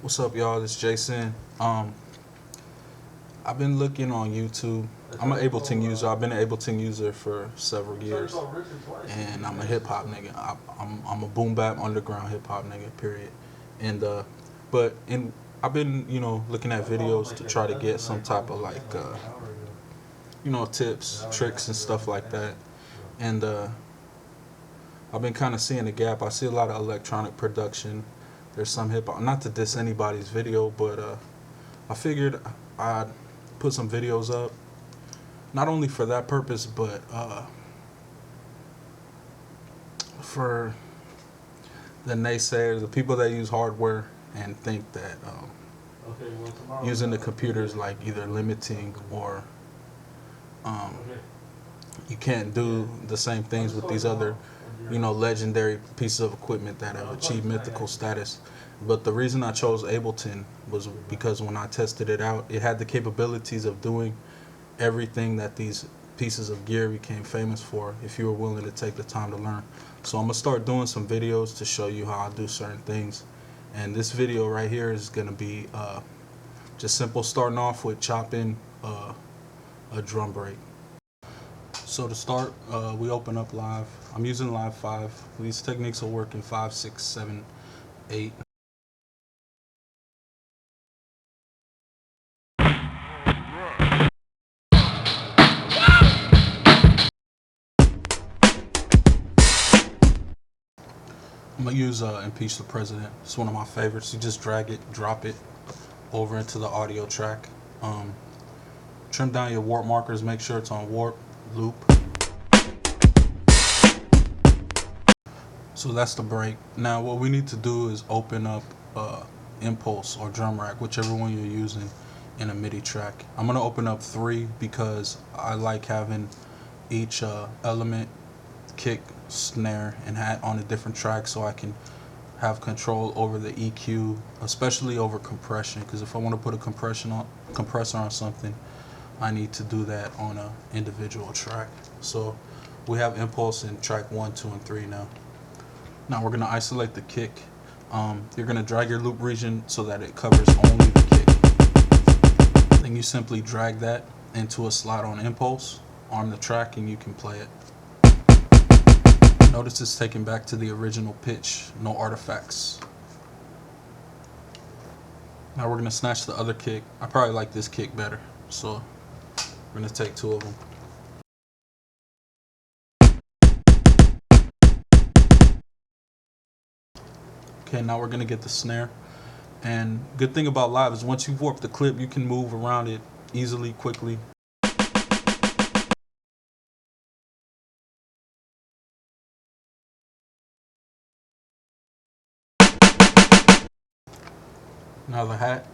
What's up, y'all? This is Jason. I've been looking on YouTube. I'm an Ableton user. I've been an Ableton user for several years, and I'm a hip hop nigga. I'm a boom bap underground hip hop nigga. Period. And but in I've been looking at videos to try to get some type of tips, tricks, and stuff like that. And I've been kind of seeing a gap. I see a lot of electronic production. There's some hip hop. Not to diss anybody's video, but I figured I'd put some videos up, not only for that purpose, but for the naysayers, the people that use hardware and think that using the computer is like either limiting or you can't do the same things with these other legendary pieces of equipment that have achieved mythical status. But the reason I chose Ableton was because when I tested it out, it had the capabilities of doing everything that these pieces of gear became famous for if you were willing to take the time to learn. So I'm going to start doing some videos to show you how I do certain things. And this video right here is going to be just simple, starting off with chopping a drum break. So to start, we open up Live. I'm using Live 5. These techniques will work in 5, 6, 7, 8. I'm going to use Impeach the President. It's one of my favorites. You just drag it, drop it over into the audio track. Trim down your warp markers. Make sure it's on warp, loop. So that's the break. Now what we need to do is open up Impulse or Drum Rack, whichever one you're using in a MIDI track. I'm going to open up 3 because I like having each element, kick, snare, and hat on a different track so I can have control over the EQ, especially over compression, because if I want to put a compressor on something, I need to do that on an individual track. So we have Impulse in track 1, 2, and 3 now. Now we're going to isolate the kick. You're going to drag your loop region so that it covers only the kick. Then you simply drag that into a slot on Impulse, arm the track, and you can play it. Notice it's taken back to the original pitch, no artifacts. Now we're going to snatch the other kick. I probably like this kick better, so we're going to take 2 of them. Okay, now we're going to get the snare. And good thing about Live is once you warp the clip, you can move around it easily, quickly. Now the hat.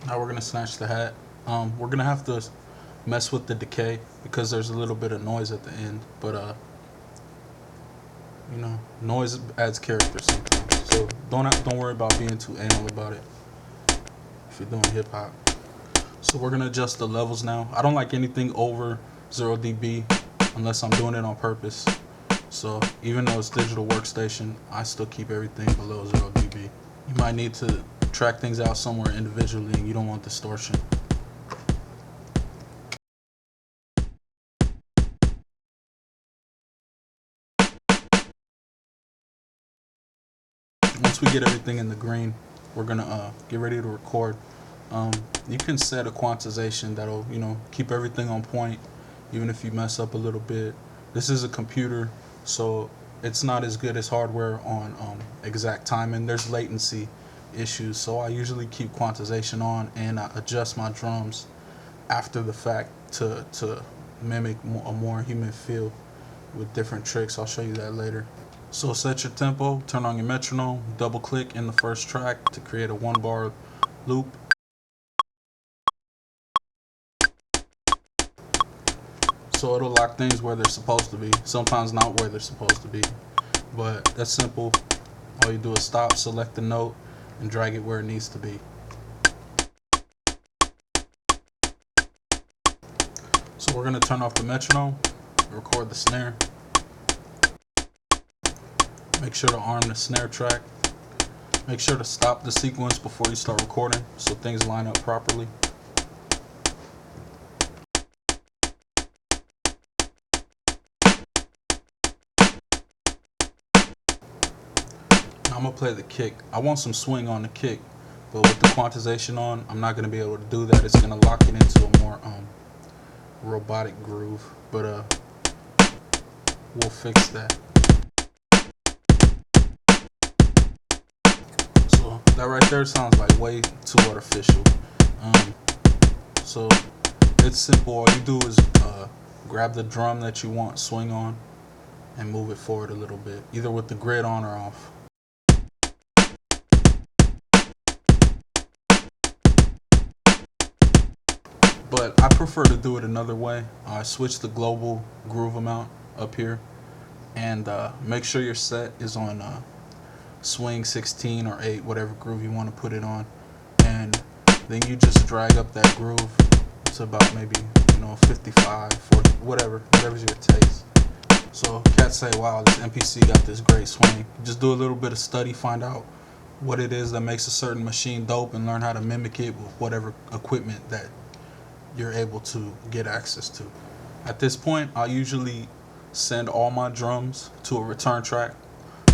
Now we're going to snatch the hat. We're going to have to mess with the decay because there's a little bit of noise at the end, but noise adds character sometimes. So don't worry about being too anal about it if you're doing hip hop. So we're gonna adjust the levels now. I don't like anything over 0 dB unless I'm doing it on purpose. So even though it's digital workstation, I still keep everything below 0 dB. You might need to track things out somewhere individually and you don't want distortion. Once we get everything in the green, we're gonna get ready to record. You can set a quantization that'll keep everything on point even if you mess up a little bit. This is a computer, so it's not as good as hardware on exact timing. There's latency issues, so I usually keep quantization on and I adjust my drums after the fact to mimic a more human feel with different tricks. I'll show you that later. So set your tempo, turn on your metronome, double click in the first track to create a 1-bar loop. So it'll lock things where they're supposed to be, sometimes not where they're supposed to be. But that's simple. All you do is stop, select the note, and drag it where it needs to be. So we're going to turn off the metronome, record the snare. Make sure to arm the snare track. Make sure to stop the sequence before you start recording so things line up properly. Now I'm gonna play the kick. I want some swing on the kick, but with the quantization on, I'm not gonna be able to do that. It's gonna lock it into a more robotic groove, but we'll fix that. So that right there sounds like way too artificial. So it's simple. All you do is grab the drum that you want swing on and move it forward a little bit, either with the grid on or off. But I prefer to do it another way. I switch the global groove amount up here, and make sure your set is on swing 16 or 8, whatever groove you want to put it on, and then you just drag up that groove to about maybe 55, 40, whatever's your taste. So cats say, wow, this MPC got this great swing. Just do a little bit of study, find out what it is that makes a certain machine dope, and learn how to mimic it with whatever equipment that you're able to get access to. At this point, I usually send all my drums to a return track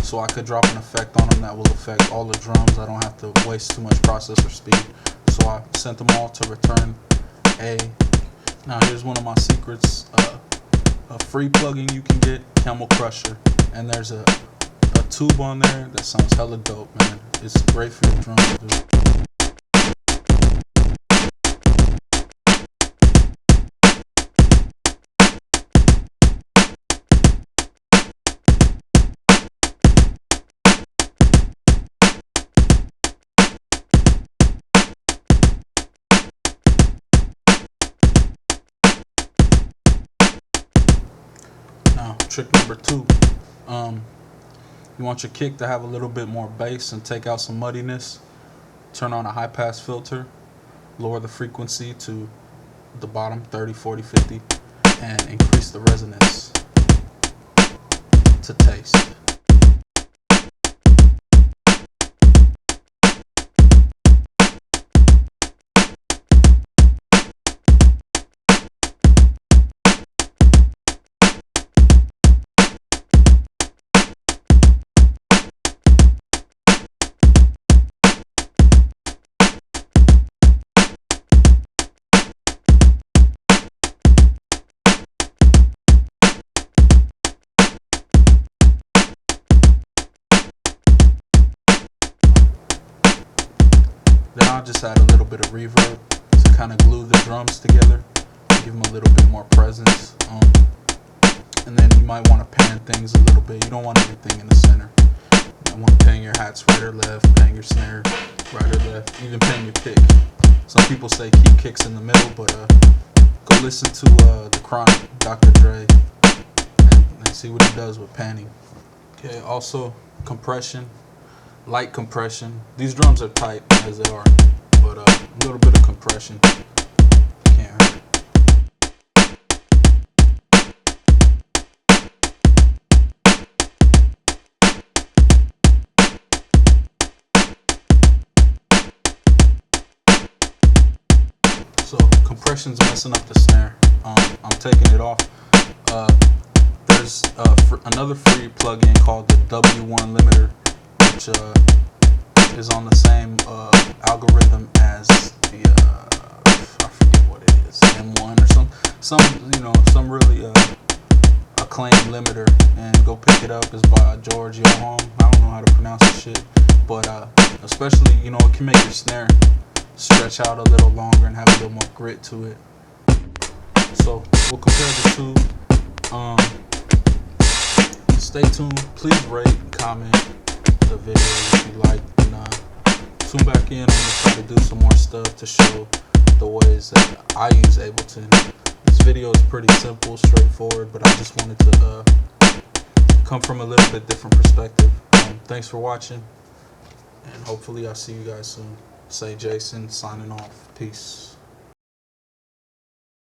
so I could drop an effect on them that will affect all the drums. I don't have to waste too much processor speed. So I sent them all to return A. Now here's one of my secrets. A free plugin you can get, Camel Crusher, and there's a tube on there that sounds hella dope, man. It's great for your drums, dude. Now, trick number 2. You want your kick to have a little bit more bass and take out some muddiness. Turn on a high pass filter, lower the frequency to the bottom, 30, 40, 50, and increase the resonance to taste. Then I'll just add a little bit of reverb to kind of glue the drums together, give them a little bit more presence. And then you might want to pan things a little bit. You don't want everything in the center. You want to pan your hats right or left, pan your snare right or left, even pan your kick. Some people say keep kicks in the middle, but go listen to The Chronic, Dr. Dre, and see what he does with panning. Okay, also compression. Light compression. These drums are tight as they are, but a little bit of compression can't hurt. So compression's messing up the snare. I'm taking it off. There's another free plugin called the W1 limiter, which is on the same algorithm as the I forget what it is, M1 or some really acclaimed limiter. And go pick it up. It's by George Yoham. I don't know how to pronounce the shit, but especially it can make your snare stretch out a little longer and have a little more grit to it. So we'll compare the two. Stay tuned. Please rate and comment the video if you like, and tune back in. I'm gonna try to do some more stuff to show the ways that I use Ableton. This video is pretty simple, straightforward, but I just wanted to come from a little bit different perspective. Thanks for watching, and hopefully I'll see you guys soon. Say Jason signing off. Peace.